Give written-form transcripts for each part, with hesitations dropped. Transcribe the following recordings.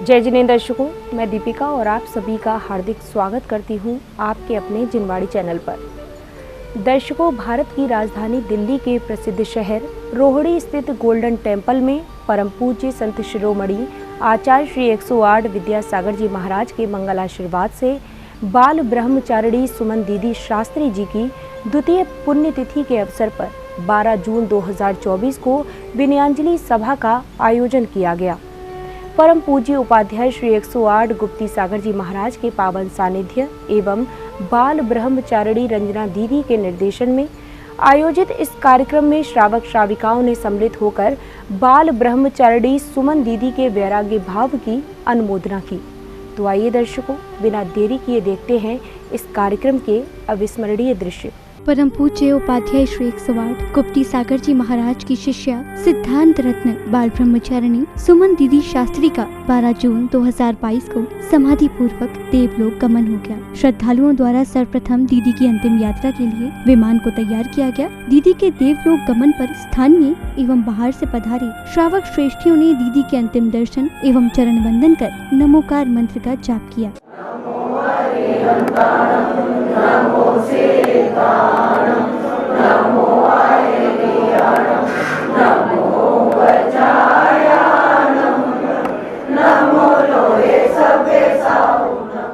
जय जिनेंद्र दर्शकों, मैं दीपिका और आप सभी का हार्दिक स्वागत करती हूं आपके अपने जिनवाड़ी चैनल पर। दर्शकों, भारत की राजधानी दिल्ली के प्रसिद्ध शहर रोहिणी स्थित गोल्डन टेम्पल में परम पूज्य संत शिरोमणि आचार्य श्री 108 विद्यासागर जी महाराज के मंगल आशीर्वाद से बाल ब्रह्मचारिणी सुमन दीदी शास्त्री जी की द्वितीय पुण्यतिथि के अवसर पर 12 जून 2024 को विनयांजलि सभा का आयोजन किया गया। परम पूज्य उपाध्याय श्री 108 गुप्ती सागर जी महाराज के पावन सानिध्य एवं बाल ब्रह्मचारिणी रंजना दीदी के निर्देशन में आयोजित इस कार्यक्रम में श्रावक श्राविकाओं ने सम्मिलित होकर बाल ब्रह्मचारिणी सुमन दीदी के वैराग्य भाव की अनुमोदना की। तो आइए दर्शकों, बिना देरी किए देखते हैं इस कार्यक्रम के अविस्मरणीय दृश्य। परम पूज्य उपाध्याय श्री 108 गुप्ती सागर जी महाराज की शिष्या सिद्धांत रत्न बाल ब्रह्मचारिणी सुमन दीदी शास्त्री का 12 जून 2022 को समाधि पूर्वक देवलोक गमन हो गया। श्रद्धालुओं द्वारा सर्वप्रथम दीदी की अंतिम यात्रा के लिए विमान को तैयार किया गया। दीदी के देवलोक गमन पर स्थानीय एवं बाहर से पधारे श्रावक श्रेष्ठियों ने दीदी के अंतिम दर्शन एवं चरण वंदन कर नमोकार मंत्र का जाप किया।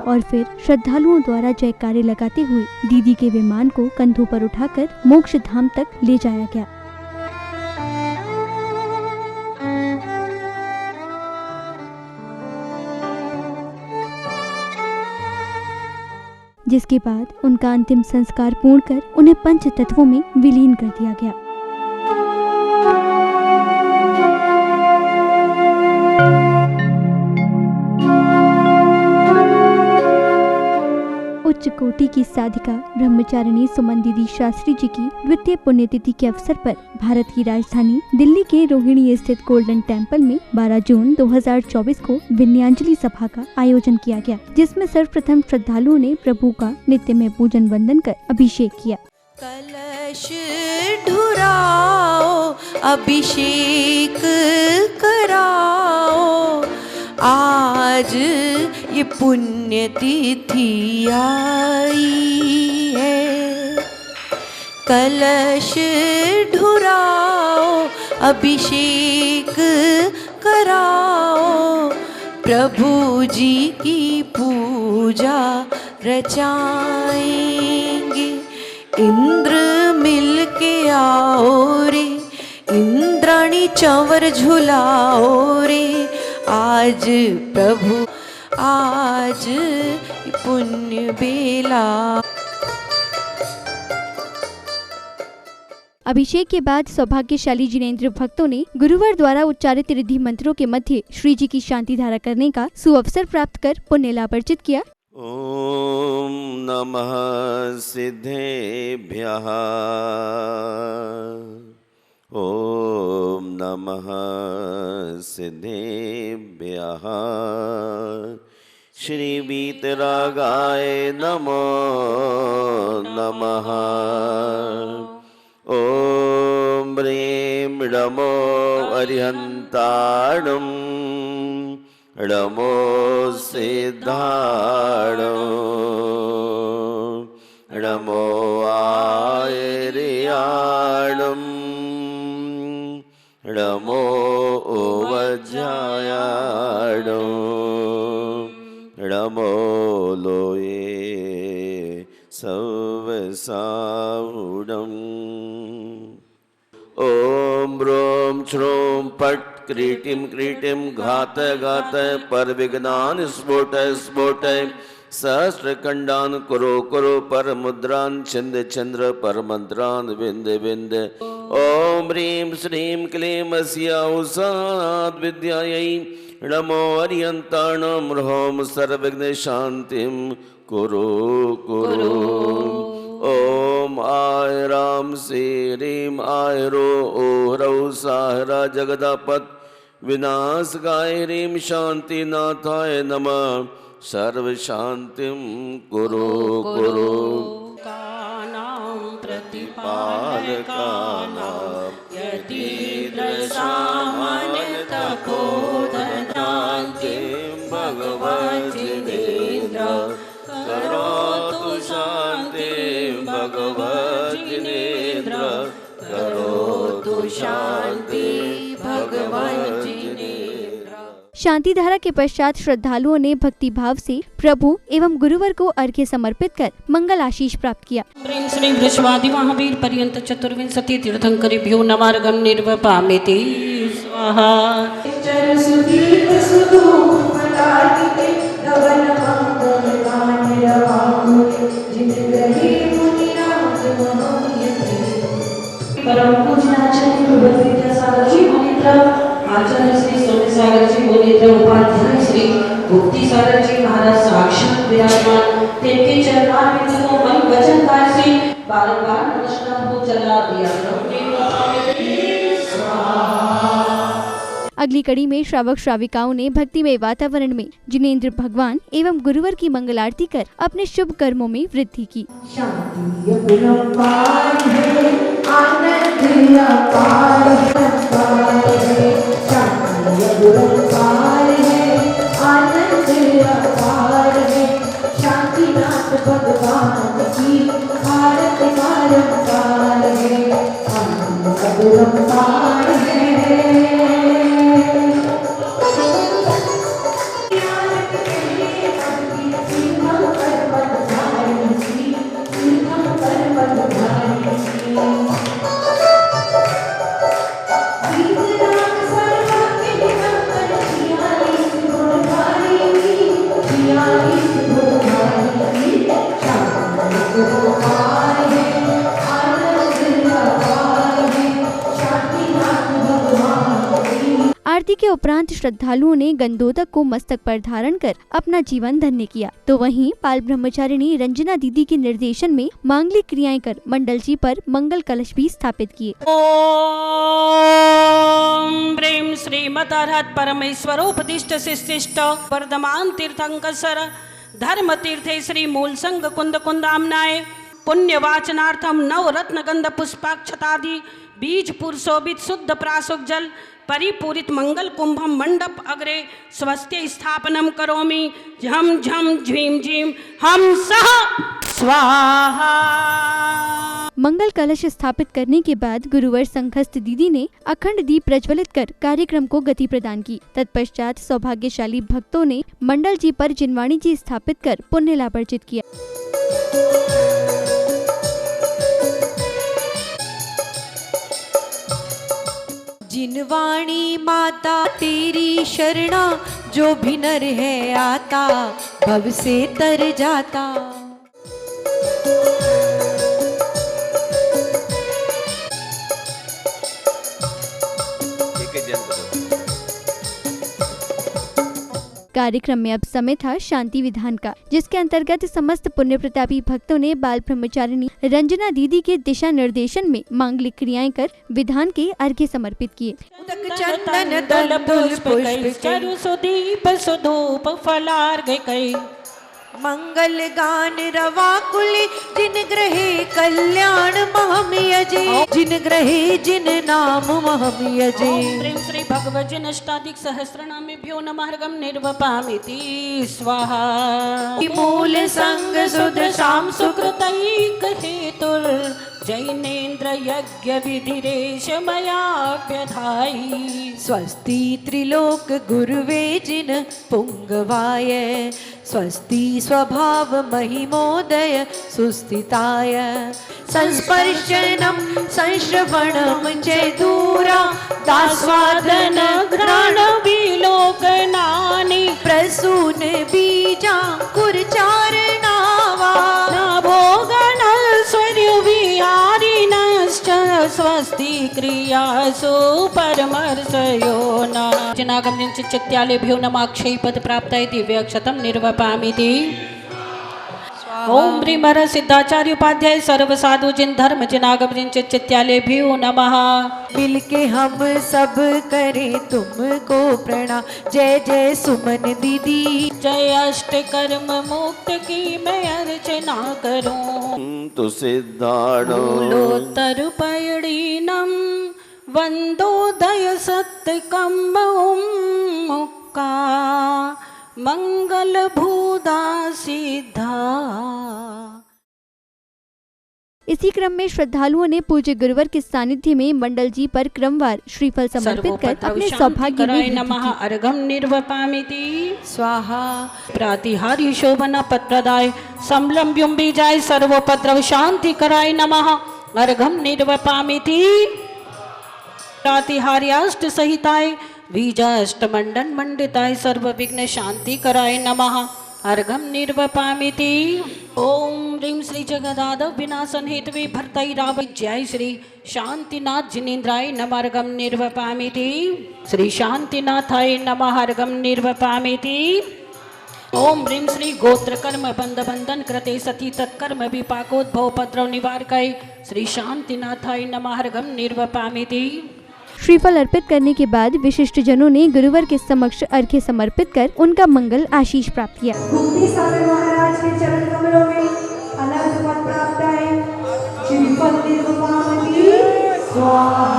और फिर श्रद्धालुओं द्वारा जयकारे लगाते हुए दीदी के विमान को कंधों पर उठाकर मोक्ष धाम तक ले जाया गया। जिसके बाद उनका अंतिम संस्कार पूर्ण कर उन्हें पंच तत्वों में विलीन कर दिया गया। उच्च कोटि की साधिका ब्रह्मचारिणी सुमन दीदी शास्त्री जी की द्वितीय पुण्यतिथि के अवसर पर भारत की राजधानी दिल्ली के रोहिणी स्थित गोल्डन टेम्पल में 12 जून 2024 को विनयांजलि सभा का आयोजन किया गया, जिसमें सर्वप्रथम श्रद्धालुओं ने प्रभु का नित्यमय पूजन वंदन कर अभिषेक किया। कलश ढुराओ, अभिषेक कराओ, आज ये पुण्य तिथि आई है। कलश ढुराओ, अभिषेक कराओ, प्रभु जी की पूजा रचाएंगे। इंद्र मिल के आओ रे, इंद्राणी चंवर झुलाओ रे, आज प्रभु आज पुण्य बेला। अभिषेक के बाद सौभाग्यशाली जिनेंद्र भक्तों ने गुरुवर द्वारा उच्चारित रिद्धि मंत्रों के मध्य श्री जी की शांति धारा करने का सुअवसर प्राप्त कर पुण्य लाभ अर्जित किया। ओम नमः सिद्धेभ्यः, ओम नमः सिद्धेभ्यः, श्री वीतरागाय नमो नमः। ओम ह्रीं नमो अरिहन्ताणं, नमो सिद्धाणं, नमो आयर्याणं, नमो वज्रायाणं, नमो लोये सवसावुडम्। ओम ब्रोम श्रोम पट क्रीटिम क्रीटिम घात घात पर विघ्नान स्फोट स्फोट, सहस्र खंडान कुरो कुरो पर मुद्रान छिंद छिंद्र पर मंत्रान विंद विंद। ओम ह्रीं श्रीं क्लीं अस्याउसाद विद्यायै नमो अरिहन्ताणं, ह्रौं सर्वविघ्न शांतिं कुरु कुरु। ओम आय राम श्रीं आयरो ओह्रौ साहरा जगदापत विनाशकाय ह्रीं शांतिनाथाय नमः, सर्व शांतिं कुरु कुरु। प्रतिपालकानां यतीन्द्र सामान्य तपोधनान्तिं करो तो शांति भगवान जी ने। शांति धारा के पश्चात श्रद्धालुओं ने भक्ति भाव से प्रभु एवं गुरुवर को अर्घ्य समर्पित कर मंगल आशीष प्राप्त किया। प्रेम श्री वृषवादि महावीर पर्यंत चतुर्विंशति तीर्थंकरेभ्यो नमार्गं निर्वपामिति स्वाहा। परम पूज्य आचार्य गुरुवर विद्यासागर जी मोनित्र, आचार्य श्री सोमेश सागर जी मोनित्र, उपाध्याय श्री गुप्ती सागर जी महाराज साक्षात विराजमान, तिनके चरणारविंद को मन वचन काय से बारंबार नमस्कार हो चला दिया। अगली कड़ी में श्रावक श्राविकाओं ने भक्तिमय वातावरण में जिनेंद्र भगवान एवं गुरुवर की मंगल आरती कर अपने शुभ कर्मों में वृद्धि की। आरती के उपरांत श्रद्धालुओं ने गंधोदक को मस्तक पर धारण कर अपना जीवन धन्य किया, तो वहीं बाल ब्रह्मचारिणी रंजना दीदी के निर्देशन में मांगलिक क्रियाएं कर मंडल जी पर मंगल कलश भी स्थापित किए। ओम प्रेम श्री मतारहत परमेश्वरोपदिष्ट शिष्टिष्ट वर्धमान तीर्थंकर धर्म तीर्थे श्री मूल संग कुंद कुंदामनाय पुण्य वाचनार्थम नवरत्न गंध पुष्पाक्षतादि बीज पुरुषोभित शुद्ध प्राशुक जल परिपूरित मंगल कुंभम मंडप अग्रे स्वस्ति स्थापनम करोमि झम झम झीम झीम हम सह स्वाहा। मंगल कलश स्थापित करने के बाद गुरुवर संघस्थ दीदी ने अखंड दीप प्रज्वलित कर कार्यक्रम को गति प्रदान की। तत्पश्चात सौभाग्यशाली भक्तों ने मंडल जी पर जिनवाणी जी स्थापित कर पुण्य लाभ अर्जित किया। जिनवाणी माता तेरी शरणा, जो भी नर है आता भव से तर जाता। कार्यक्रम में अब समय था शांति विधान का, जिसके अंतर्गत समस्त पुण्य प्रतापी भक्तों ने बाल ब्रह्मचारिणी रंजना दीदी के दिशा निर्देशन में मांगलिक क्रियाएं कर विधान के अर्घ्य समर्पित किए। चंदन दल पुष्प चरु सुदीप सुधूप फलार्घ्य कई मंगल गान रवाकुले, जिन ग्रहे कल्याण महम यजे, जिन ग्रहे जिन नाम महम यजे। ओम प्रेम श्री भगवजन अष्टाधिक सहस्रनामेभ्यो नमार्गं निर्वपामिति स्वाहा। मूल संग सुध शाम सुकृतैक हेतुर जैनेन्द्र यज्ञ विधिरेश मया व्यधाई। स्वस्ति त्रिलोक गुरुवे जिन पुंगवाय, स्वस्ति स्वभाव महिमोदय सुस्थिताय। संस्पर्शनम संश्रवणम च दूरा, दास्वादन घ्राण विलोकनानि, प्रसून बीजांकुर चारणावा। भोगन स्वर्य विहारिणश्च स्वस्ति क्रियासु परमर्शयो न। जनागमनं चित्त्यालेभ्यो नमाक्षय पद प्राप्ताय दिव्याक्षतं निर्वपामिति। ओम ह्रीमर सिद्धाचार्य उपाध्याय सर्व साधु जिन धर्म जनागमनं चित्त्यालेभ्यो नमः। मिलके हम सब करें तुमको प्रणाम। जय जय सुमन दीदी, जय अष्ट कर्म मुक्त की मैं अर्चना करूं। तो सिद्धाणो लोतर पयणीनम वंदोदय सत्यकम मुक्का मंगल भूदा सिद्धा। इसी क्रम में श्रद्धालुओं ने पूज्य गुरुवर के सानिध्य में मंडल जी पर क्रमवार श्रीफल समर्पित कर अपने सौभाग्य में वृद्धि नमः की। अर्घम निर्वपामिति स्वाहा प्रातिहार्य शोभन पत्रदाय संलंब्युम बीजाय सर्वोपद्रव शांति कराय नमः अर्घम निर्वपामिति प्रातिहार्याष्ट सहिताय बीजाष्ट मंडन मंडिताय सर्व विघ्न शांति कराय नमः अर्घम निर्वपामिति। ओम ह्रीं श्री जगदादव विनाशन हेतवे भर्तैराव जय श्री शांतिनाथ जिनेन्द्राय नमः अर्घम निर्वपामिति श्री शांतिनाथाय नमः अर्घम निर्वपामिति। ओम ह्रीं श्री गोत्र कर्म बंध बंधन कृते सती तत्कर्म विपाकोद्भव उपद्रव निवारकाय श्री शांतिनाथाय नमः अर्घम निर्वपामिति। श्रीफल अर्पित करने के बाद विशिष्ट जनों ने गुरुवर के समक्ष अर्घ्य समर्पित कर उनका मंगल आशीष प्राप्त किया। गुप्ती सागर महाराज के चरण कमलों में अनंत पद प्राप्त है। श्रीफल निर्वपामिति स्वाहा।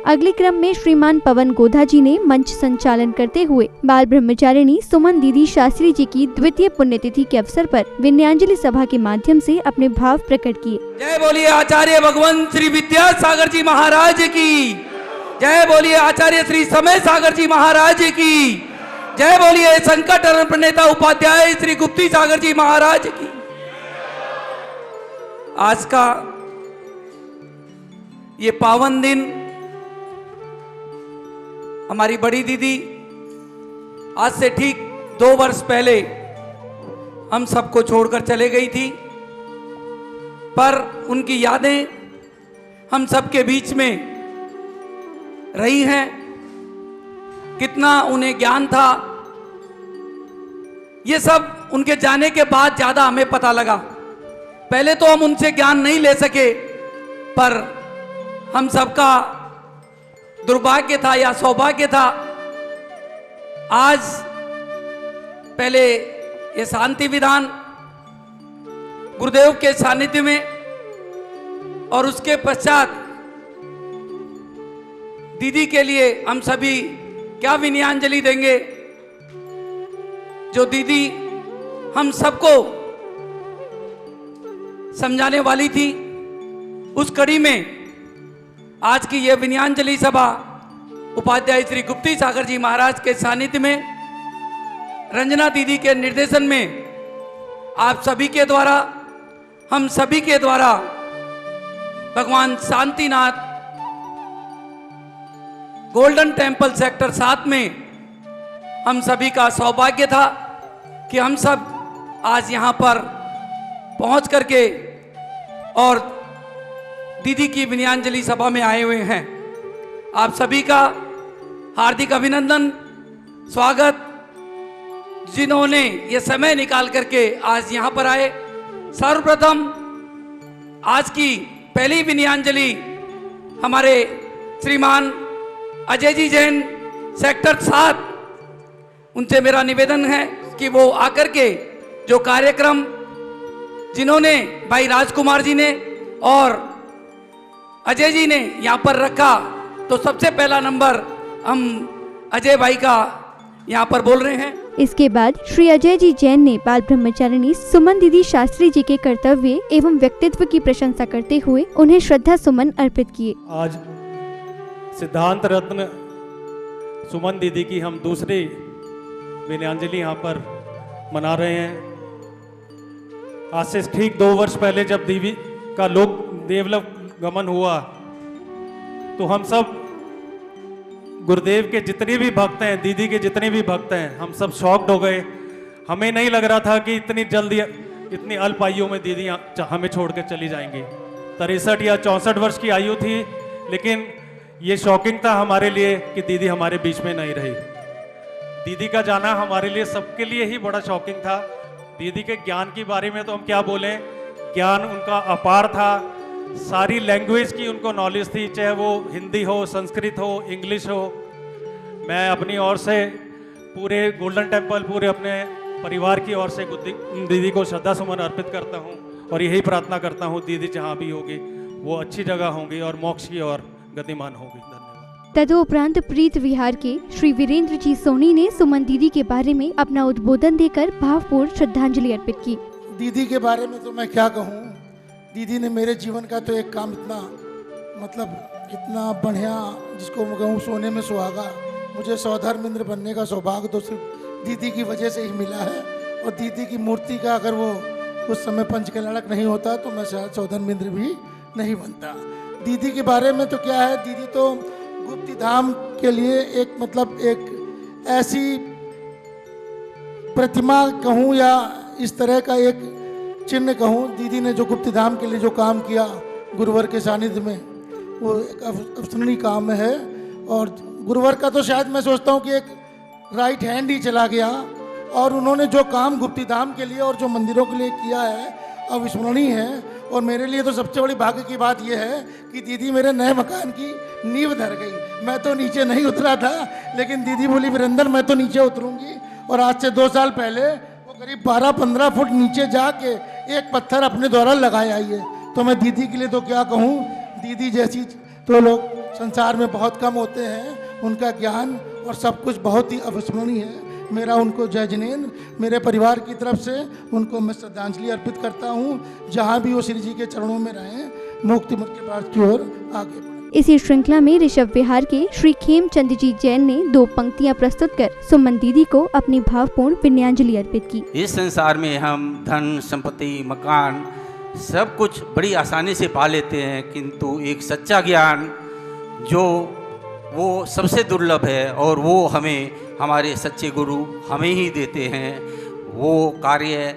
अगले क्रम में श्रीमान पवन गोधा जी ने मंच संचालन करते हुए बाल ब्रह्मचारिणी सुमन दीदी शास्त्री जी की द्वितीय पुण्यतिथि के अवसर पर विनयांजलि सभा के माध्यम से अपने भाव प्रकट किए। जय बोलिए आचार्य भगवान श्री विद्यासागर जी महाराज की जय। बोलिए आचार्य श्री समय सागर जी महाराज की जय। बोलिए संकट हरण प्रणेता उपाध्याय श्री गुप्ती सागर जी महाराज की। आज का ये पावन दिन हमारी बड़ी दीदी आज से ठीक 2 वर्ष पहले हम सबको छोड़कर चले गई थी, पर उनकी यादें हम सबके बीच में रही हैं। कितना उन्हें ज्ञान था ये सब उनके जाने के बाद ज़्यादा हमें पता लगा। पहले तो हम उनसे ज्ञान नहीं ले सके, पर हम सबका दुर्भाग्य था या सौभाग्य था। आज पहले ये शांति विधान गुरुदेव के सानिध्य में और उसके पश्चात दीदी के लिए हम सभी क्या विनयांजलि देंगे। जो दीदी हम सबको समझाने वाली थी, उस कड़ी में आज की यह विनयांजलि सभा उपाध्याय श्री गुप्ती सागर जी महाराज के सानिध्य में रंजना दीदी के निर्देशन में आप सभी के द्वारा, हम सभी के द्वारा भगवान शांतिनाथ गोल्डन टेम्पल सेक्टर 7 में हम सभी का सौभाग्य था कि हम सब आज यहाँ पर पहुँच करके और दीदी की विनयांजलि सभा में आए हुए हैं। आप सभी का हार्दिक अभिनंदन, स्वागत। जिन्होंने ये समय निकाल करके आज यहाँ पर आए, सर्वप्रथम आज की पहली विनयांजलि हमारे श्रीमान अजय जी जैन सेक्टर 7, उनसे मेरा निवेदन है कि वो आकर के जो कार्यक्रम जिन्होंने भाई राजकुमार जी ने और अजय जी ने यहाँ पर रखा, तो सबसे पहला नंबर हम अजय भाई का यहाँ पर बोल रहे हैं। इसके बाद श्री अजय जी जैन ने बाल ब्रह्मचारिणी सुमन दीदी शास्त्री जी के कर्तव्य एवं व्यक्तित्व की प्रशंसा करते हुए उन्हें श्रद्धा सुमन अर्पित किए। आज सिद्धांत रत्न सुमन दीदी की हम दूसरी विनयांजलि यहाँ पर मना रहे हैं। आज से ठीक 2 वर्ष पहले जब देवी का लोक देवलोक गमन हुआ, तो हम सब गुरुदेव के जितने भी भक्त हैं, दीदी के जितने भी भक्त हैं, हम सब शॉक्ड हो गए। हमें नहीं लग रहा था कि इतनी जल्दी, इतनी अल्प आयु में दीदी हमें छोड़ कर चली जाएंगी। 63 या 64 वर्ष की आयु थी, लेकिन ये शॉकिंग था हमारे लिए कि दीदी हमारे बीच में नहीं रही। दीदी का जाना हमारे लिए सबके लिए ही बड़ा शॉकिंग था। दीदी के ज्ञान के बारे में तो हम क्या बोलें, ज्ञान उनका अपार था। सारी लैंग्वेज की उनको नॉलेज थी, चाहे वो हिंदी हो, संस्कृत हो, इंग्लिश हो। मैं अपनी ओर से पूरे गोल्डन टेम्पल, पूरे अपने परिवार की ओर से दीदी को श्रद्धा सुमन अर्पित करता हूँ और यही प्रार्थना करता हूँ दीदी जहाँ भी होगी वो अच्छी जगह होंगी और मोक्ष की ओर गतिमान होगी। धन्यवाद। तदुपरांत प्रीत विहार के श्री वीरेंद्र जी सोनी ने सुमन दीदी के बारे में अपना उद्बोधन देकर भावपूर्ण श्रद्धांजलि अर्पित की। दीदी के बारे में तो मैं क्या कहूँ, दीदी ने मेरे जीवन का तो एक काम इतना मतलब इतना बढ़िया, जिसको मैं कहूँ सोने में सुहागा, मुझे सौधर्मेंद्र बनने का सौभाग्य तो सिर्फ दीदी की वजह से ही मिला है। और दीदी की मूर्ति का अगर वो उस समय पंचकल्याणक नहीं होता तो मैं शायद सौधर्मेंद्र भी नहीं बनता। दीदी के बारे में तो क्या है, दीदी तो गुप्ती धाम के लिए एक मतलब एक ऐसी प्रतिमा कहूँ या इस तरह का एक चिन्ह कहूँ, दीदी ने जो गुप्ती धाम के लिए जो काम किया गुरुवर के सानिध्य में, वो एक अविस्मरणीय काम है। और गुरुवर का तो शायद मैं सोचता हूँ कि एक राइट हैंड ही चला गया, और उन्होंने जो काम गुप्ती धाम के लिए और जो मंदिरों के लिए किया है अविस्मरणीय है। और मेरे लिए तो सबसे बड़ी भाग्य की बात यह है कि दीदी मेरे नए मकान की नींव धर गई। मैं तो नीचे नहीं उतरा था, लेकिन दीदी बोली वीरेंद्र मैं तो नीचे उतरूंगी। और आज से 2 साल पहले वो करीब 12-15 फुट नीचे जाके एक पत्थर अपने द्वारा लगाया आई है। तो मैं दीदी के लिए तो क्या कहूँ, दीदी जैसी तो लोग संसार में बहुत कम होते हैं। उनका ज्ञान और सब कुछ बहुत ही अविस्मरणीय है। मेरा उनको जय जिनेंद्र, मेरे परिवार की तरफ से उनको मैं श्रद्धांजलि अर्पित करता हूँ। जहाँ भी वो श्री जी के चरणों में रहें, मुक्ति मुक्त के पास की ओर आगे बढ़ें। इसी श्रृंखला में ऋषभ विहार के श्री खेमचंद जी जैन ने 2 पंक्तियां प्रस्तुत कर सुमन दीदी को अपनी भावपूर्ण पुण्यांजलि अर्पित की। इस संसार में हम धन संपत्ति मकान सब कुछ बड़ी आसानी से पा लेते हैं, किंतु एक सच्चा ज्ञान जो वो सबसे दुर्लभ है और वो हमें हमारे सच्चे गुरु हमें ही देते हैं। वो कार्य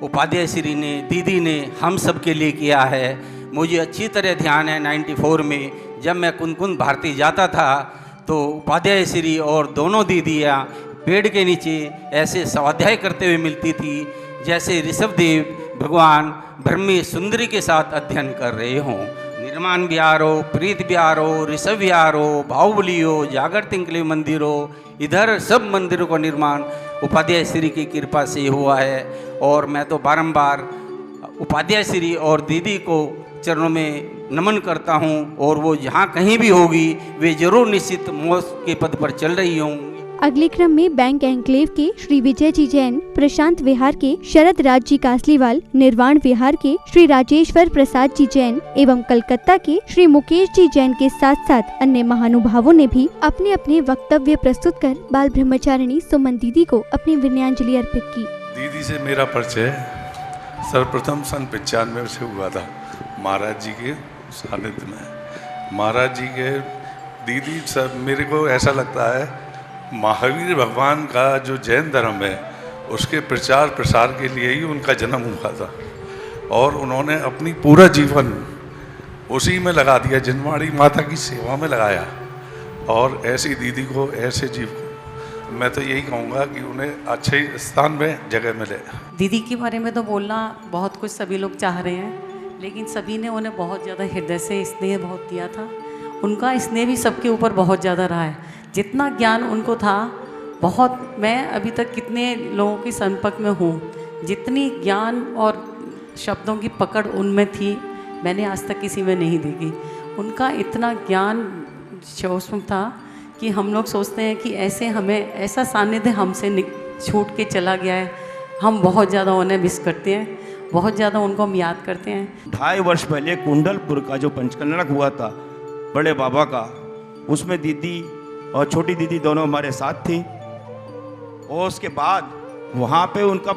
उपाध्याय श्री ने, दीदी ने हम सब के लिए किया है। मुझे अच्छी तरह ध्यान है 94 में जब मैं कुनकुन भारती जाता था तो उपाध्याय श्री और दोनों दीदियाँ पेड़ के नीचे ऐसे स्वाध्याय करते हुए मिलती थी जैसे ऋषभदेव भगवान ब्रह्मी सुंदरी के साथ अध्ययन कर रहे हों। निर्माण बिहार हो, प्रीत बिहार हो, ऋषभ बिहार हो, बाहुबली हो, जागर तिंकले मंदिर हो, इधर सब मंदिरों का निर्माण उपाध्याय श्री की कृपा से हुआ है। और मैं तो बारंबार उपाध्याय श्री और दीदी को चरणों में नमन करता हूँ, और वो जहाँ कहीं भी होगी वे जरूर निश्चित मोक्ष के पद पर चल रही होंगी। अगले क्रम में बैंक एन्क्लेव के श्री विजय जी जैन, प्रशांत विहार के शरद राज जी कासलीवाल, निर्वाण विहार के श्री राजेश्वर प्रसाद जी जैन एवं कलकत्ता के श्री मुकेश जी जैन के साथ साथ अन्य महानुभावों ने भी अपने अपने वक्तव्य प्रस्तुत कर बाल ब्रह्मचारिणी सुमन दीदी को अपनी विनयाञ्जलि अर्पित की। दीदी से मेरा परिचय सर्वप्रथम सन 95 से हुआ था महाराज जी के सानिध्य में। महाराज जी के दीदी सब मेरे को ऐसा लगता है महावीर भगवान का जो जैन धर्म है उसके प्रचार प्रसार के लिए ही उनका जन्म हुआ था, और उन्होंने अपनी पूरा जीवन उसी में लगा दिया, जिनवाड़ी माता की सेवा में लगाया। और ऐसी दीदी को, ऐसे जीव को मैं तो यही कहूँगा कि उन्हें अच्छे स्थान में जगह मिले। दीदी के बारे में तो बोलना बहुत कुछ सभी लोग चाह रहे हैं, लेकिन सभी ने उन्हें बहुत ज़्यादा हृदय से स्नेह बहुत दिया था। उनका स्नेह भी सबके ऊपर बहुत ज़्यादा रहा है। जितना ज्ञान उनको था बहुत, मैं अभी तक कितने लोगों के संपर्क में हूँ, जितनी ज्ञान और शब्दों की पकड़ उनमें थी मैंने आज तक किसी में नहीं देखी। उनका इतना ज्ञान शोषम था कि हम लोग सोचते हैं कि ऐसे हमें ऐसा सानिध्य हमसे छूट के चला गया है। हम बहुत ज़्यादा उन्हें मिस करते हैं, बहुत ज़्यादा उनको हम याद करते हैं। 2.5 वर्ष पहले कुंडलपुर का जो पंचकल्याणक हुआ था बड़े बाबा का, उसमें दीदी और छोटी दीदी दोनों हमारे साथ थी। और उसके बाद वहाँ पे उनका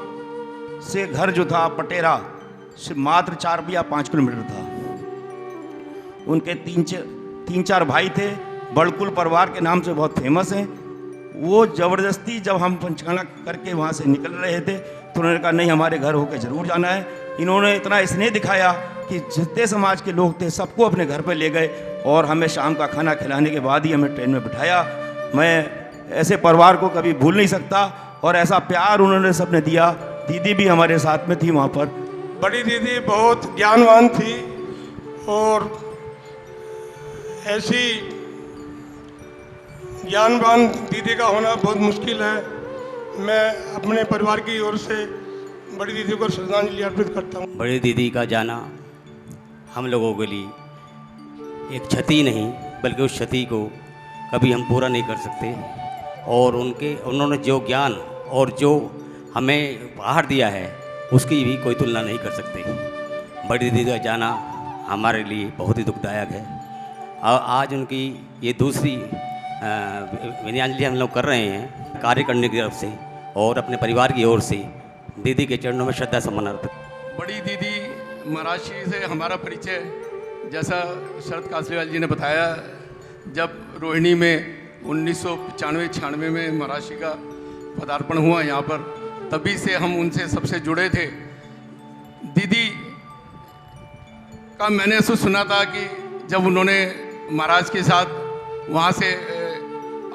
से घर जो था पटेरा से मात्र 4 या 5 किलोमीटर था। उनके 3-4 भाई थे, बड़कुल परिवार के नाम से बहुत फेमस हैं। वो ज़बरदस्ती जब हम पंचकल्याणक करके वहाँ से निकल रहे थे तो उन्होंने कहा नहीं हमारे घर होकर ज़रूर जाना है। इन्होंने इतना स्नेह दिखाया कि जितने समाज के लोग थे सबको अपने घर पर ले गए, और हमें शाम का खाना खिलाने के बाद ही हमें ट्रेन में बिठाया। मैं ऐसे परिवार को कभी भूल नहीं सकता, और ऐसा प्यार उन्होंने सबने दिया। दीदी भी हमारे साथ में थी वहाँ पर। बड़ी दीदी बहुत ज्ञानवान थी, और ऐसी ज्ञानवान दीदी का होना बहुत मुश्किल है। मैं अपने परिवार की ओर से बड़ी दीदी को श्रद्धांजलि अर्पित करता हूँ। बड़ी दीदी का जाना हम लोगों के लिए एक क्षति नहीं, बल्कि उस क्षति को कभी हम पूरा नहीं कर सकते। और उन्होंने जो ज्ञान और जो हमें उपहार दिया है उसकी भी कोई तुलना नहीं कर सकते। बड़ी दीदी का जाना हमारे लिए बहुत ही दुखदायक है। और आज उनकी ये दूसरी विनयांजलि हम लोग कर रहे हैं कार्य करने की तरफ से और अपने परिवार की ओर से दीदी के चरणों में श्रद्धा सुमन अर्पित। बड़ी दीदी महाराष्ट्र से हमारा परिचय, जैसा शरद कासलीवाल जी ने बताया, जब रोहिणी में 1995-96 में महाराष्ट्र का पदार्पण हुआ यहाँ पर, तभी से हम उनसे सबसे जुड़े थे। दीदी का मैंने ऐसा सुना था कि जब उन्होंने महाराज के साथ वहाँ से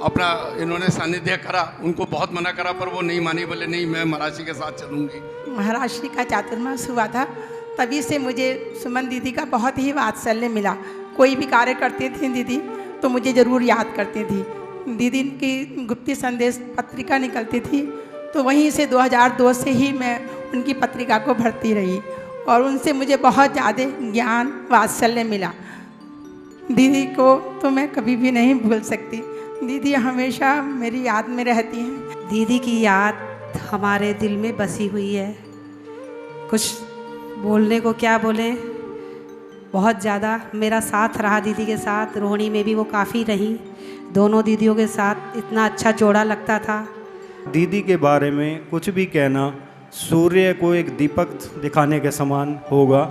अपना इन्होंने सानिध्य करा, उनको बहुत मना करा पर वो नहीं मानी, बोले नहीं मैं महाराज के साथ चलूँगी। महाराष्ट्र का चातुर्मास हुआ था, तभी से मुझे सुमन दीदी का बहुत ही वात्सल्य मिला। कोई भी कार्य करते थे दीदी तो मुझे ज़रूर याद करती थी। दीदी की गुप्ती संदेश पत्रिका निकलती थी, तो वहीं से 2002 से ही मैं उनकी पत्रिका को भरती रही और उनसे मुझे बहुत ज़्यादा ज्ञान वात्सल्य मिला। दीदी को तो मैं कभी भी नहीं भूल सकती। दीदी हमेशा मेरी याद में रहती हैं। दीदी की याद हमारे दिल में बसी हुई है। कुछ बोलने को क्या बोले, बहुत ज़्यादा मेरा साथ रहा दीदी के साथ। रोहिणी में भी वो काफ़ी रही, दोनों दीदियों के साथ इतना अच्छा जोड़ा लगता था। दीदी के बारे में कुछ भी कहना सूर्य को एक दीपक दिखाने के समान होगा,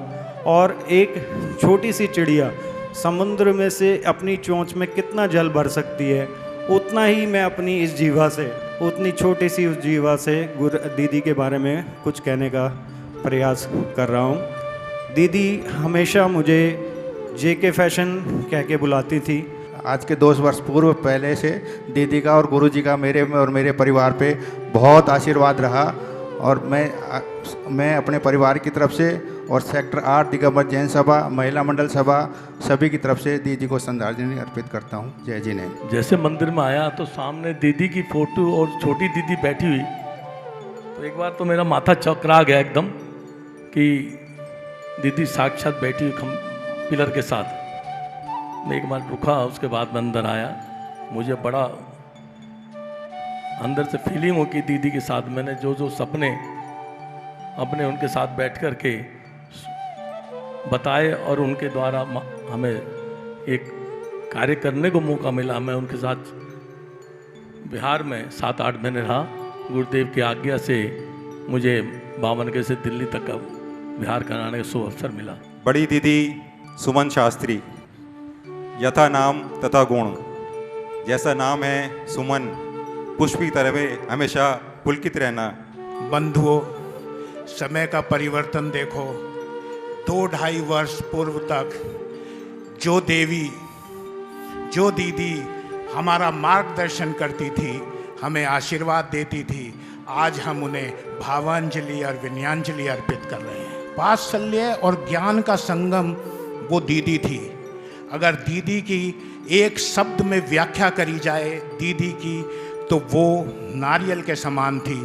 और एक छोटी सी चिड़िया समुद्र में से अपनी चोंच में कितना जल भर सकती है, उतना ही मैं अपनी इस जीवा से, उतनी छोटी सी उस जीवा से दीदी के बारे में कुछ कहने का प्रयास कर रहा हूँ। दीदी हमेशा मुझे जेके फैशन कह के बुलाती थी। आज के 2 वर्ष पूर्व पहले से दीदी का और गुरुजी का मेरे में और मेरे परिवार पे बहुत आशीर्वाद रहा, और मैं अपने परिवार की तरफ से और सेक्टर 8 दिगंबर जैन सभा, महिला मंडल सभा, सभी की तरफ से दीदी को श्रद्धांजलि अर्पित करता हूँ। जय जी ने। जैसे मंदिर में आया तो सामने दीदी की फोटो और छोटी दीदी बैठी हुई, तो एक बार तो मेरा माथा चकरा गया एकदम कि दीदी साक्षात बैठी हुई पिलर के साथ। मैं एक बार रुका, उसके बाद मैं अंदर आया। मुझे बड़ा अंदर से फीलिंग हो कि दीदी के साथ मैंने जो सपने अपने उनके साथ बैठ कर के बताए और उनके द्वारा हमें एक कार्य करने को मौका मिला। मैं उनके साथ बिहार में 7-8 महीने रहा। गुरुदेव की आज्ञा से मुझे 52 से दिल्ली तक का बिहार कराने का शुभ अवसर मिला। बड़ी दीदी सुमन शास्त्री, यथा नाम तथा गुण। जैसा नाम है सुमन, पुष्प की तरह हमेशा पुलकित रहना। बंधुओं, समय का परिवर्तन देखो। 2-2.5 वर्ष पूर्व तक जो देवी, जो दीदी हमारा मार्गदर्शन करती थी, हमें आशीर्वाद देती थी, आज हम उन्हें भावांजलि और विनयांजलि अर्पित कर रहे हैं। वात्सल्य और ज्ञान का संगम वो दीदी थी। अगर दीदी की एक शब्द में व्याख्या करी जाए दीदी की, तो वो नारियल के समान थी।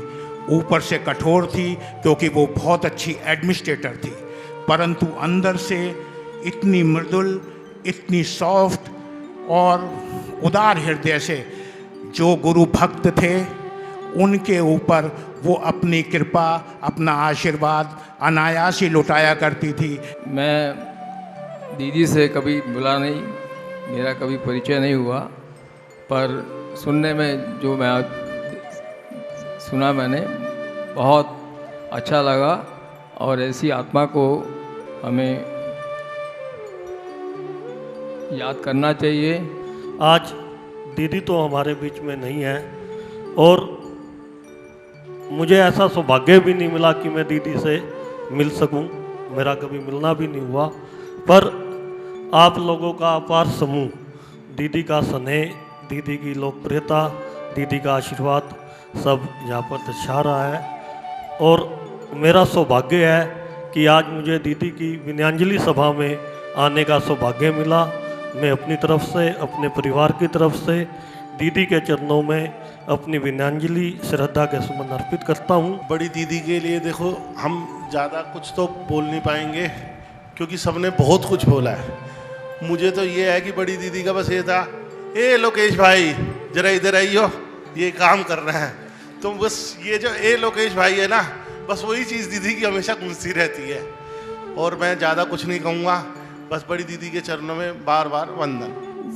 ऊपर से कठोर थी क्योंकि वो बहुत अच्छी एडमिनिस्ट्रेटर थी, परंतु अंदर से इतनी मृदुल, इतनी सॉफ्ट और उदार हृदय से जो गुरु भक्त थे उनके ऊपर वो अपनी कृपा, अपना आशीर्वाद अनायास ही लुटाया करती थी। मैं दीदी से कभी मिला नहीं, मेरा कभी परिचय नहीं हुआ, पर सुनने में जो मैं सुना मैंने बहुत अच्छा लगा, और ऐसी आत्मा को हमें याद करना चाहिए। आज दीदी तो हमारे बीच में नहीं है, और मुझे ऐसा सौभाग्य भी नहीं मिला कि मैं दीदी से मिल सकूं, मेरा कभी मिलना भी नहीं हुआ। पर आप लोगों का अपार समूह, दीदी का स्नेह, दीदी की लोकप्रियता, दीदी का आशीर्वाद सब यहाँ पर दर्शा रहा है, और मेरा सौभाग्य है कि आज मुझे दीदी की विनयांजलि सभा में आने का सौभाग्य मिला। मैं अपनी तरफ से, अपने परिवार की तरफ से दीदी के चरणों में अपनी विनयांजलि, श्रद्धा के सुमन अर्पित करता हूँ। बड़ी दीदी के लिए देखो, हम ज़्यादा कुछ तो बोल नहीं पाएंगे क्योंकि सबने बहुत कुछ बोला है। मुझे तो ये है कि बड़ी दीदी का बस ये था, ए लोकेश भाई जरा इधर आइयो, ये काम करना है। तो बस ये जो ए लोकेश भाई है ना, बस वही चीज़ दीदी की हमेशा गूंजती रहती है। और मैं ज़्यादा कुछ नहीं कहूँगा, बस बड़ी दीदी के चरणों में बार बार वंदन।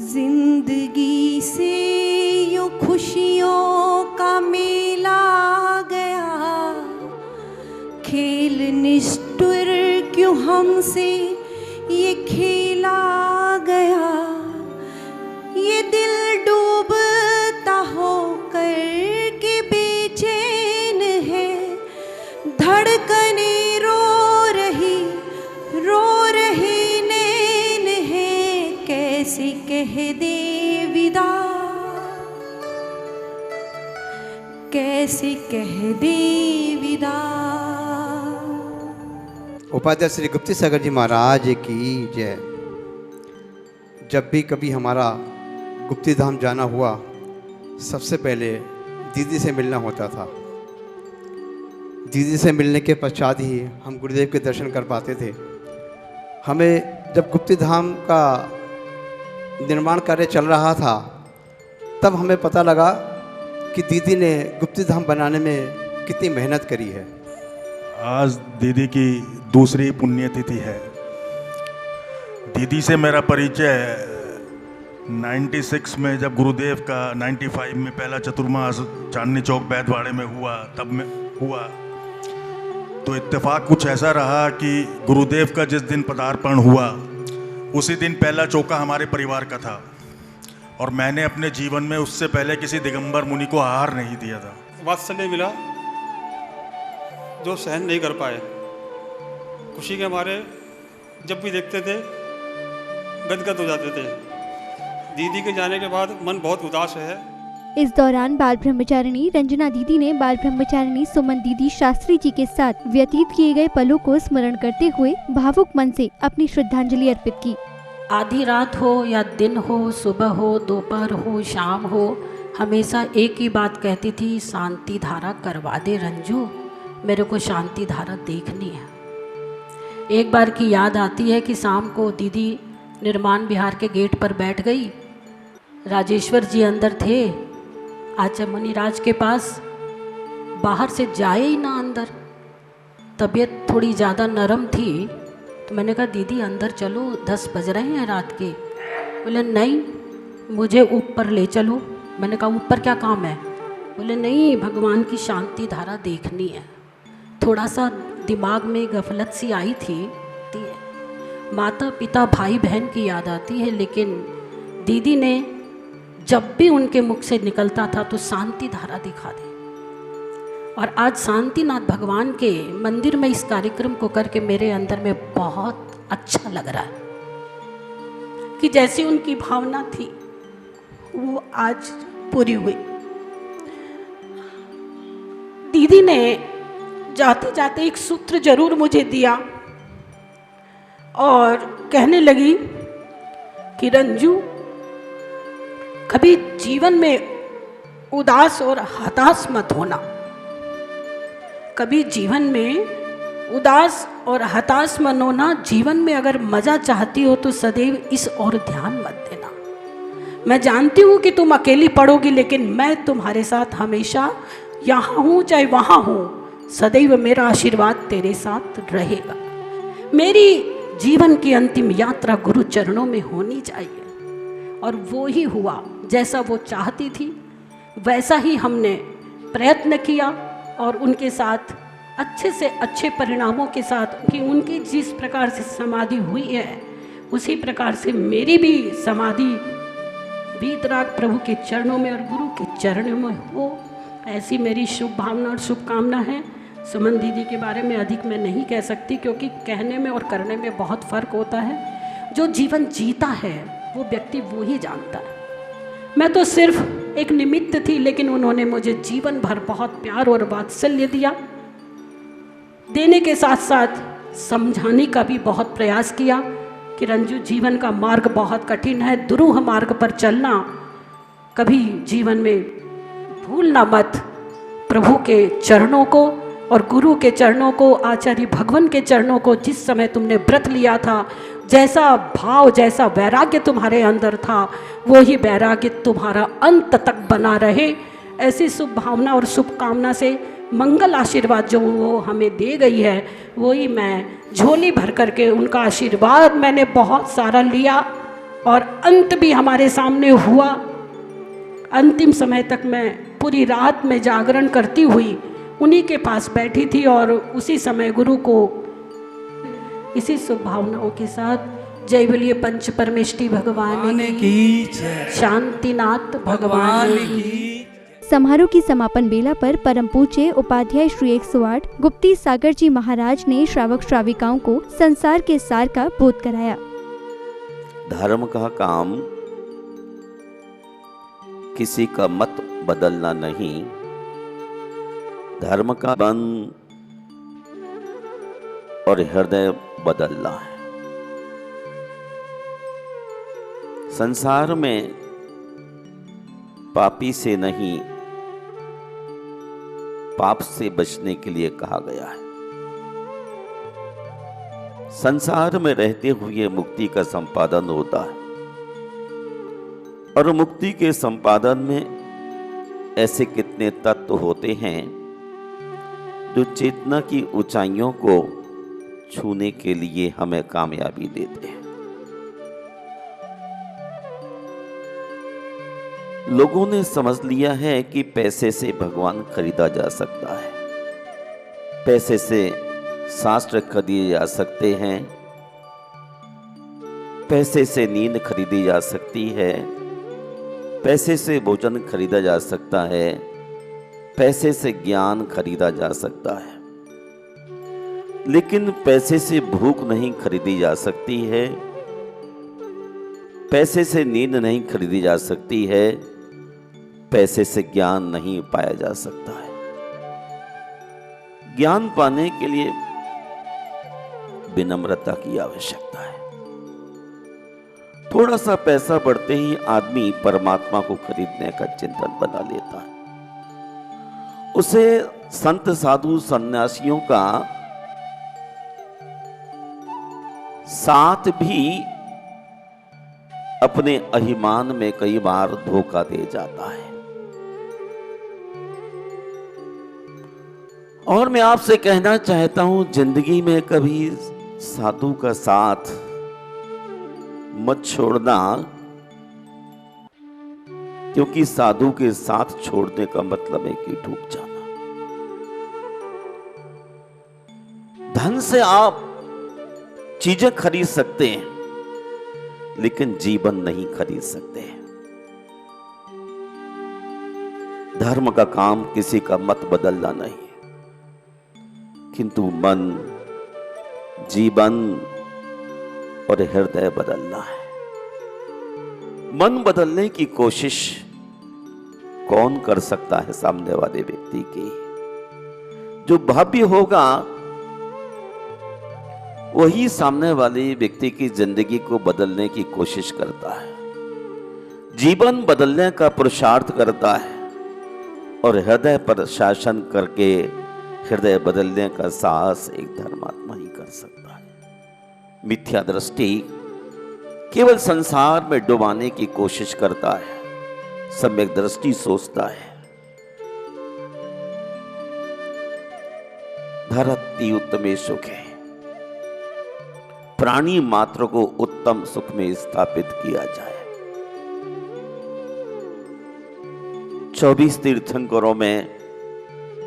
जिंदगी से यूं खुशियों का मेला आ गया, खेल निष्ठुर क्यों हमसे ये खेला आ गया, ये दिल डूबता होकर के बेचैन है, धड़कने रो रही नैन है, कैसे कह दे विदा, कैसे कह दे विदा। उपाध्याय श्री गुप्ती सागर जी महाराज की जय। जब भी कभी हमारा गुप्ती धाम जाना हुआ, सबसे पहले दीदी से मिलना होता था। दीदी से मिलने के पश्चात ही हम गुरुदेव के दर्शन कर पाते थे। हमें जब गुप्ती धाम का निर्माण कार्य चल रहा था, तब हमें पता लगा कि दीदी ने गुप्ती धाम बनाने में कितनी मेहनत करी है। आज दीदी की दूसरी पुण्यतिथि है। दीदी से मेरा परिचय 96 में जब गुरुदेव का 95 में पहला चतुर्मास चांदनी चौक बैदवाड़े में हुआ, तब में हुआ। तो इत्तेफाक कुछ ऐसा रहा कि गुरुदेव का जिस दिन पदार्पण हुआ, उसी दिन पहला चौका हमारे परिवार का था, और मैंने अपने जीवन में उससे पहले किसी दिगंबर मुनि को आहार नहीं दिया था। वात्सल्य मिला जो सहन नहीं कर पाए। खुशी के मारे जब भी देखते थे गदगद हो जाते थे। दीदी के जाने के बाद मन बहुत उदास है। इस दौरान बाल ब्रह्मचारिणी रंजना दीदी ने बाल ब्रह्मचारिणी सुमन दीदी शास्त्री जी के साथ व्यतीत किए गए पलों को स्मरण करते हुए भावुक मन से अपनी श्रद्धांजलि अर्पित की। आधी रात हो या दिन हो, सुबह हो, दोपहर हो, शाम हो, हमेशा एक ही बात कहती थी, शांति धारा करवा दे रंजू, मेरे को शांति धारा देखनी है। एक बार की याद आती है कि शाम को दीदी निर्माण विहार के गेट पर बैठ गई। राजेश्वर जी अंदर थे, आचार्य मुनिराज के पास, बाहर से जाए ही ना अंदर। तबीयत थोड़ी ज़्यादा नरम थी, तो मैंने कहा दीदी अंदर चलो, 10 बज रहे हैं रात के। बोले नहीं, मुझे ऊपर ले चलो। मैंने कहा ऊपर क्या काम है? बोले नहीं, भगवान की शांति धारा देखनी है। थोड़ा सा दिमाग में गफलत सी आई थी। माता पिता भाई बहन की याद आती है, लेकिन दीदी ने जब भी उनके मुख से निकलता था तो शांति धारा दिखा दी। और आज शांतिनाथ भगवान के मंदिर में इस कार्यक्रम को करके मेरे अंदर में बहुत अच्छा लग रहा है कि जैसी उनकी भावना थी वो आज पूरी हुई। दीदी ने जाते जाते एक सूत्र जरूर मुझे दिया और कहने लगी कि रंजू, कभी जीवन में उदास और हताश मत होना। कभी जीवन में उदास और हताश मत होना। जीवन में अगर मज़ा चाहती हो तो सदैव इस ओर ध्यान मत देना। मैं जानती हूँ कि तुम अकेली पड़ोगी, लेकिन मैं तुम्हारे साथ हमेशा यहाँ हूँ, चाहे वहाँ हूँ। सदैव मेरा आशीर्वाद तेरे साथ रहेगा। मेरी जीवन की अंतिम यात्रा गुरु चरणों में होनी चाहिए, और वो ही हुआ। जैसा वो चाहती थी वैसा ही हमने प्रयत्न किया, और उनके साथ अच्छे से अच्छे परिणामों के साथ कि उनकी जिस प्रकार से समाधि हुई है, उसी प्रकार से मेरी भी समाधि वीतराग प्रभु के चरणों में और गुरु के चरणों में हो, ऐसी मेरी शुभ भावना और शुभकामना है। सुमन दीदी के बारे में अधिक मैं नहीं कह सकती, क्योंकि कहने में और करने में बहुत फ़र्क होता है। जो जीवन जीता है वो व्यक्ति वो ही जानता है। मैं तो सिर्फ एक निमित्त थी, लेकिन उन्होंने मुझे जीवन भर बहुत प्यार और वात्सल्य दिया। देने के साथ साथ समझाने का भी बहुत प्रयास किया कि रंजू, जीवन का मार्ग बहुत कठिन है, दुरूह मार्ग पर चलना कभी जीवन में भूलना मत। प्रभु के चरणों को और गुरु के चरणों को, आचार्य भगवान के चरणों को, जिस समय तुमने व्रत लिया था, जैसा भाव, जैसा वैराग्य तुम्हारे अंदर था, वो ही वैराग्य तुम्हारा अंत तक बना रहे। ऐसी शुभ भावना और शुभकामना से मंगल आशीर्वाद जो वो हमें दे गई है, वही मैं झोली भर करके उनका आशीर्वाद मैंने बहुत सारा लिया और अंत भी हमारे सामने हुआ। अंतिम समय तक मैं पूरी रात में जागरण करती हुई उन्हीं के पास बैठी थी और उसी समय गुरु को इसी शुभ भावनाओं के साथ जय बोलिए पंच परमेष्टि भगवान की, शांतिनाथ भगवान की। समारोह की समापन बेला पर परम पूज्य उपाध्याय श्री 108 गुप्ती सागर जी महाराज ने श्रावक श्राविकाओं को संसार के सार का बोध कराया। धर्म का काम किसी का मत बदलना नहीं, धर्म का मन और हृदय बदलना है। संसार में पापी से नहीं, पाप से बचने के लिए कहा गया है। संसार में रहते हुए मुक्ति का संपादन होता है और मुक्ति के संपादन में ऐसे कितने तत्व होते हैं जो चेतना की ऊंचाइयों को छूने के लिए हमें कामयाबी देते हैं। लोगों ने समझ लिया है कि पैसे से भगवान खरीदा जा सकता है, पैसे से शास्त्र खरीदे जा सकते हैं, पैसे से नींद खरीदी जा सकती है, पैसे से भोजन खरीदा जा सकता है, पैसे से ज्ञान खरीदा जा सकता है, लेकिन पैसे से भूख नहीं खरीदी जा सकती है, पैसे से नींद नहीं खरीदी जा सकती है, पैसे से ज्ञान नहीं पाया जा सकता है। ज्ञान पाने के लिए विनम्रता की आवश्यकता है। थोड़ा सा पैसा बढ़ते ही आदमी परमात्मा को खरीदने का चिंतन बना लेता है। उसे संत साधु सन्यासियों का साथ भी अपने अभिमान में कई बार धोखा दे जाता है। और मैं आपसे कहना चाहता हूं, जिंदगी में कभी साधु का साथ मत छोड़ना, क्योंकि साधु के साथ छोड़ने का मतलब है कि डूब जाना। धन से आप चीजें खरीद सकते हैं, लेकिन जीवन नहीं खरीद सकते। धर्म का काम किसी का मत बदलना नहीं, किंतु मन, जीवन और हृदय बदलना है। मन बदलने की कोशिश कौन कर सकता है? सामने वाले व्यक्ति की। जो भव्य होगा वही सामने वाले व्यक्ति की जिंदगी को बदलने की कोशिश करता है, जीवन बदलने का पुरुषार्थ करता है और हृदय पर शासन करके हृदय बदलने का साहस एक धर्मात्मा ही कर सकता है। मिथ्या दृष्टि केवल संसार में डुबाने की कोशिश करता है, सम्यक दृष्टि सोचता है धरती उत्तमे सुख है, प्राणी मात्र को उत्तम सुख में स्थापित किया जाए। 24 तीर्थंकरों में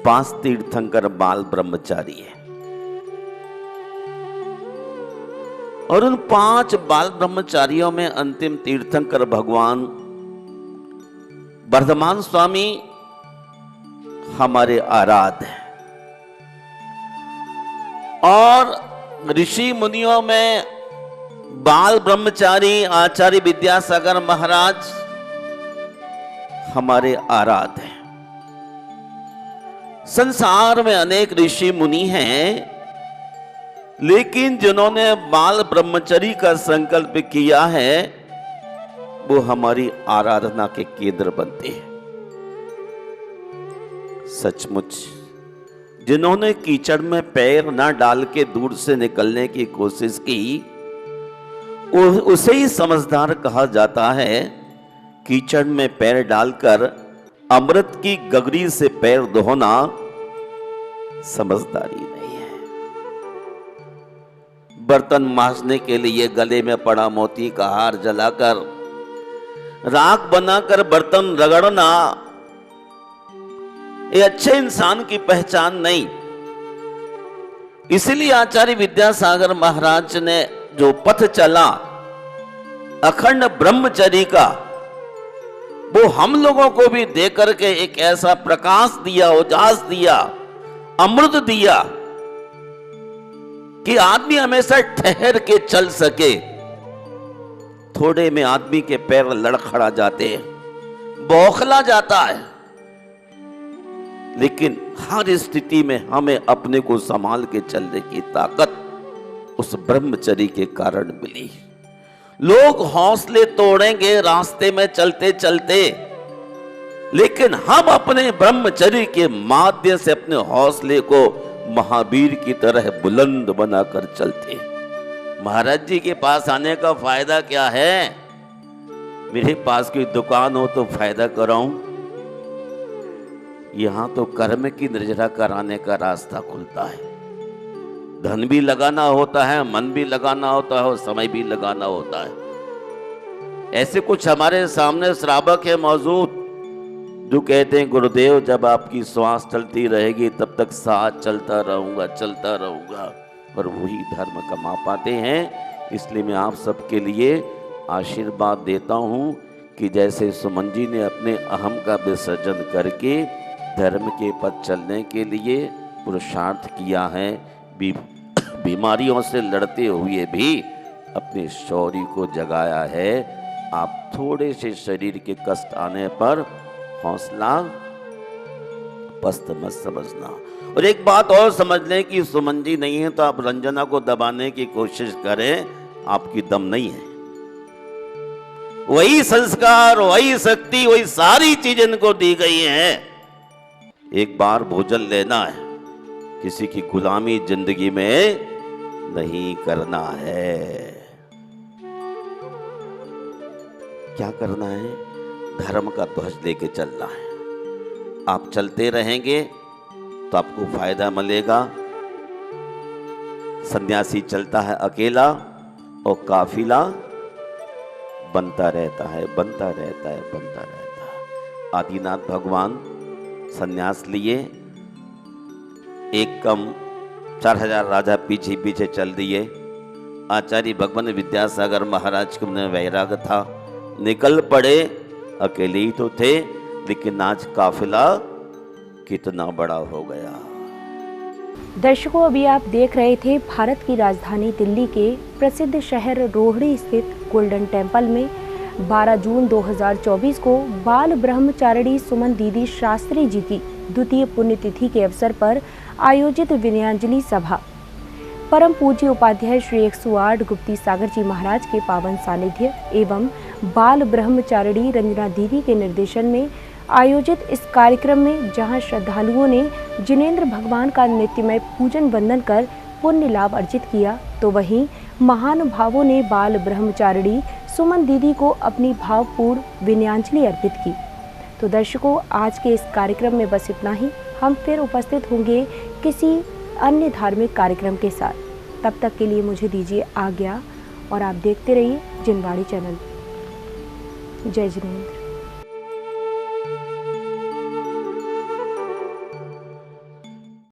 5 तीर्थंकर बाल ब्रह्मचारी है और उन 5 बाल ब्रह्मचारियों में अंतिम तीर्थंकर भगवान वर्धमान स्वामी हमारे आराध्य हैं और ऋषि मुनियों में बाल ब्रह्मचारी आचार्य विद्यासागर महाराज हमारे आराध्य हैं। संसार में अनेक ऋषि मुनि हैं, लेकिन जिन्होंने बाल ब्रह्मचरी का संकल्प किया है वो हमारी आराधना के केंद्र बनते हैं। सचमुच जिन्होंने कीचड़ में पैर न डाल के दूर से निकलने की कोशिश की, उसे ही समझदार कहा जाता है। कीचड़ में पैर डालकर अमृत की गगरी से पैर धोना समझदारी नहीं है। बर्तन मांजने के लिए गले में पड़ा मोती का हार जलाकर राख बनाकर बर्तन रगड़ना ये अच्छे इंसान की पहचान नहीं। इसलिए आचार्य विद्यासागर महाराज ने जो पथ चला अखंड ब्रह्मचर्य का, वो हम लोगों को भी देकर के एक ऐसा प्रकाश दिया, उजास दिया, अमृत दिया कि आदमी हमेशा ठहर के चल सके। थोड़े में आदमी के पैर लड़खड़ा जाते हैं, बौखला जाता है, लेकिन हर स्थिति में हमें अपने को संभाल के चलने की ताकत उस ब्रह्मचर्य के कारण मिली। लोग हौसले तोड़ेंगे रास्ते में चलते चलते, लेकिन हम अपने ब्रह्मचर्य के माध्यम से अपने हौसले को महावीर की तरह बुलंद बनाकर चलते। महाराज जी के पास आने का फायदा क्या है? मेरे पास कोई दुकान हो तो फायदा कराऊं, यहां तो कर्म की निर्जरा कराने का रास्ता खुलता है। धन भी लगाना होता है, मन भी लगाना होता है और समय भी लगाना होता है। ऐसे कुछ हमारे सामने श्रावक है मौजूद जो कहते हैं गुरुदेव जब आपकी श्वास चलती रहेगी तब तक साथ चलता रहूंगा, और वही धर्म कमा पाते हैं। इसलिए मैं आप सबके लिए आशीर्वाद देता हूं कि जैसे सुमन जी ने अपने अहम का विसर्जन करके धर्म के पथ चलने के लिए पुरुषार्थ किया है, बीमारियों से लड़ते हुए भी अपने शौर्य को जगाया है। आप थोड़े से शरीर के कष्ट आने पर हौसला पस्त मत समझना। और एक बात और समझ लें कि सुमन जी नहीं है तो आप रंजना को दबाने की कोशिश करें, आपकी दम नहीं है। वही संस्कार, वही शक्ति, वही सारी चीजें इनको दी गई हैं। एक बार भोजन लेना है, किसी की गुलामी जिंदगी में नहीं करना है। क्या करना है? धर्म का ध्वज लेके चलना है। आप चलते रहेंगे तो आपको फायदा मिलेगा। सन्यासी चलता है अकेला और काफिला बनता रहता है। आदिनाथ भगवान सन्यास लिए, एक कम 4000 राजा पीछे पीछे चल दिए। आचार्य भगवान विद्यासागर महाराज के मन वैराग था, निकल पड़े, अकेले ही तो थे, लेकिन आज काफिला कितना बड़ा हो गया। दर्शकों, अभी आप देख रहे थे भारत की राजधानी दिल्ली के प्रसिद्ध शहर रोहिणी स्थित गोल्डन टेम्पल में 12 जून 2024 को बाल ब्रह्मचारिणी सुमन दीदी शास्त्री जी की द्वितीय पुण्यतिथि के अवसर पर आयोजित विनयाञ्जलि सभा। परम पूज्य उपाध्याय श्री 108 गुप्ती सागर जी महाराज के पावन सानिध्य एवं बाल ब्रह्मचारिणी रंजना दीदी के निर्देशन में आयोजित इस कार्यक्रम में जहां श्रद्धालुओं ने जिनेंद्र भगवान का नित्यमय पूजन वंदन कर पुण्य लाभ अर्जित किया, तो वहीं महानुभावों ने बाल ब्रह्मचारिणी सुमन दीदी को अपनी भावपूर्ण विनयाञ्जलि अर्पित की। तो दर्शकों, आज के इस कार्यक्रम में बस इतना ही। हम फिर उपस्थित होंगे किसी अन्य धार्मिक कार्यक्रम के साथ। तब तक के लिए मुझे दीजिए आज्ञा और आप देखते रहिए जिनवाणी चैनल। जय जिनेंद्र।